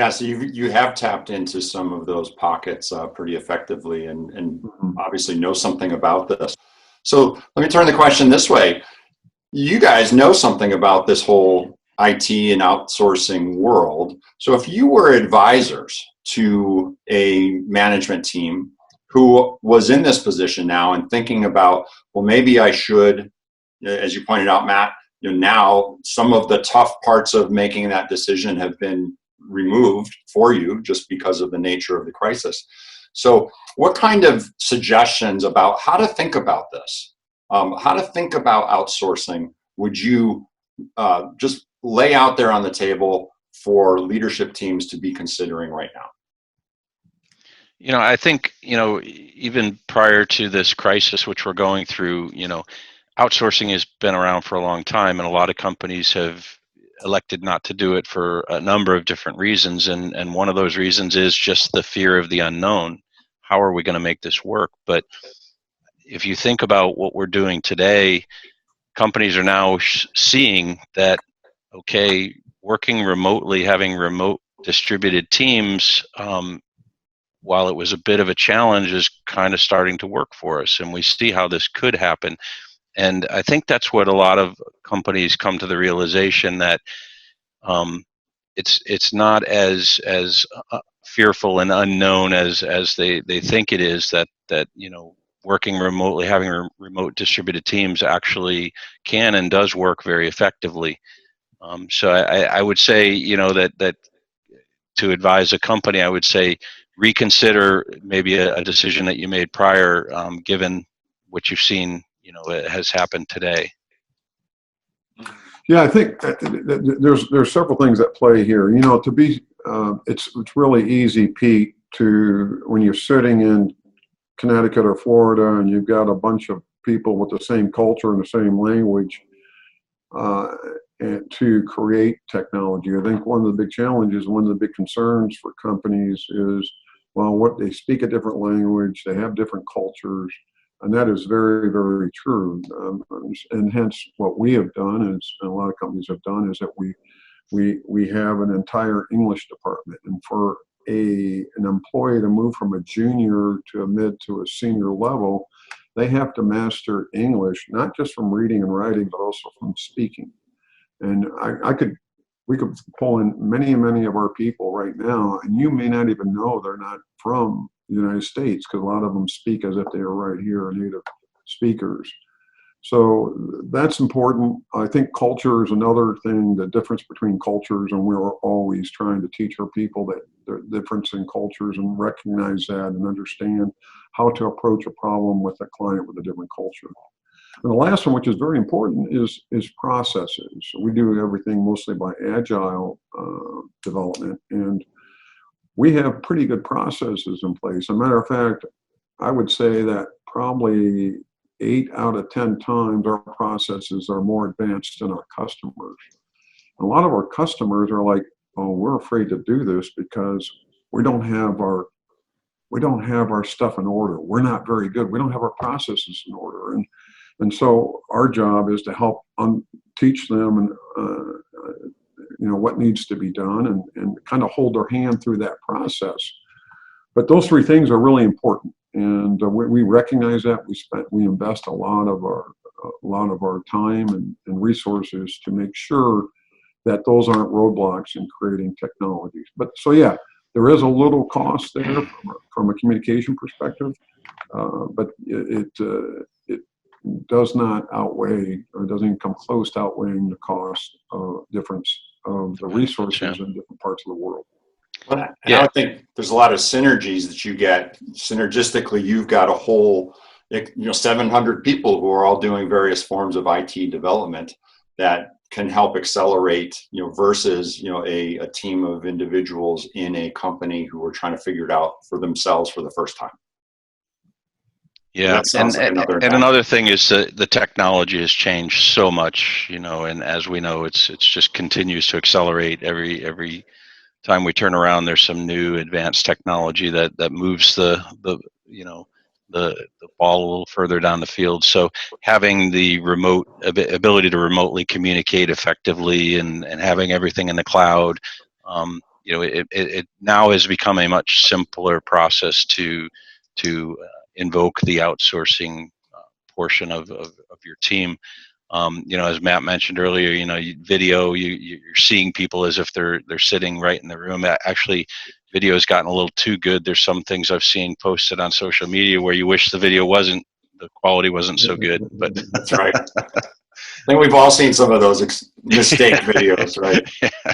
Yeah, so you have tapped into some of those pockets pretty effectively, and obviously know something about this. So let me turn the question this way: you guys know something about this whole IT and outsourcing world. So if you were advisors to a management team who was in this position now and thinking about, well, maybe I should, as you pointed out, Matt, now some of the tough parts of making that decision have been removed for you just because of the nature of the crisis. So what kind of suggestions about how to think about this, how to think about outsourcing, would you just lay out there on the table for leadership teams to be considering right now? I think, even prior to this crisis, which we're going through, outsourcing has been around for a long time, and a lot of companies have elected not to do it for a number of different reasons. And one of those reasons is just the fear of the unknown. How are we going to make this work? But if you think about what we're doing today, companies are now seeing that, okay, working remotely, having remote distributed teams, while it was a bit of a challenge, is kind of starting to work for us. And we see how this could happen. And I think that's what a lot of companies come to the realization, that it's not as fearful and unknown as they think it is, that working remotely, having remote distributed teams actually can and does work very effectively. So I would say, that to advise a company, I would say reconsider maybe a decision that you made prior, given what you've seen, it has happened today. Yeah, I think there's several things at play here. It's really easy, Pete, when you're sitting in Connecticut or Florida and you've got a bunch of people with the same culture and the same language, and to create technology. I think one of the big challenges, one of the big concerns for companies is, well, what they speak a different language, they have different cultures, and that is very, very true. And hence, what we have done, and a lot of companies have done, is that we have an entire English department. And for an employee to move from a junior to a mid to a senior level, they have to master English, not just from reading and writing, but also from speaking. And we could pull in many of our people right now, and you may not even know they're not from the United States, because a lot of them speak as if they are right here, native speakers. So that's important. I think culture is another thing, the difference between cultures, and we're always trying to teach our people that the difference in cultures and recognize that and understand how to approach a problem with a client with a different culture. And the last one, which is very important, is processes. We do everything mostly by agile development, and we have pretty good processes in place. As a matter of fact, I would say that probably 8 out of 10 times our processes are more advanced than our customers. A lot of our customers are like, oh, we're afraid to do this because we don't have our stuff in order. We're not very good. We don't have our processes in order. And so our job is to help teach them and what needs to be done, and kind of hold their hand through that process. But those 3 things are really important, and we recognize that. We invest a lot of our time and resources to make sure that those aren't roadblocks in creating technologies. But so yeah, there is a little cost there from a communication perspective, but it does not outweigh, or doesn't even come close to outweighing the cost difference of the resources in different parts of the world. Well, and I think there's a lot of synergies that you get. Synergistically, you've got a whole, 700 people who are all doing various forms of IT development that can help accelerate, versus, a team of individuals in a company who are trying to figure it out for themselves for the first time. Yeah, and another thing is that the technology has changed so much, and as we know, it's just continues to accelerate. Every time we turn around, there's some new advanced technology that moves the ball a little further down the field. So having the ability to remotely communicate effectively and having everything in the cloud, it now has become a much simpler process to invoke the outsourcing portion of your team. As Matt mentioned earlier, video, you're seeing people as if they're sitting right in the room. Actually, video has gotten a little too good. There's some things I've seen posted on social media where you wish the quality wasn't so good. But that's right. I think we've all seen some of those mistake videos, right? Yeah.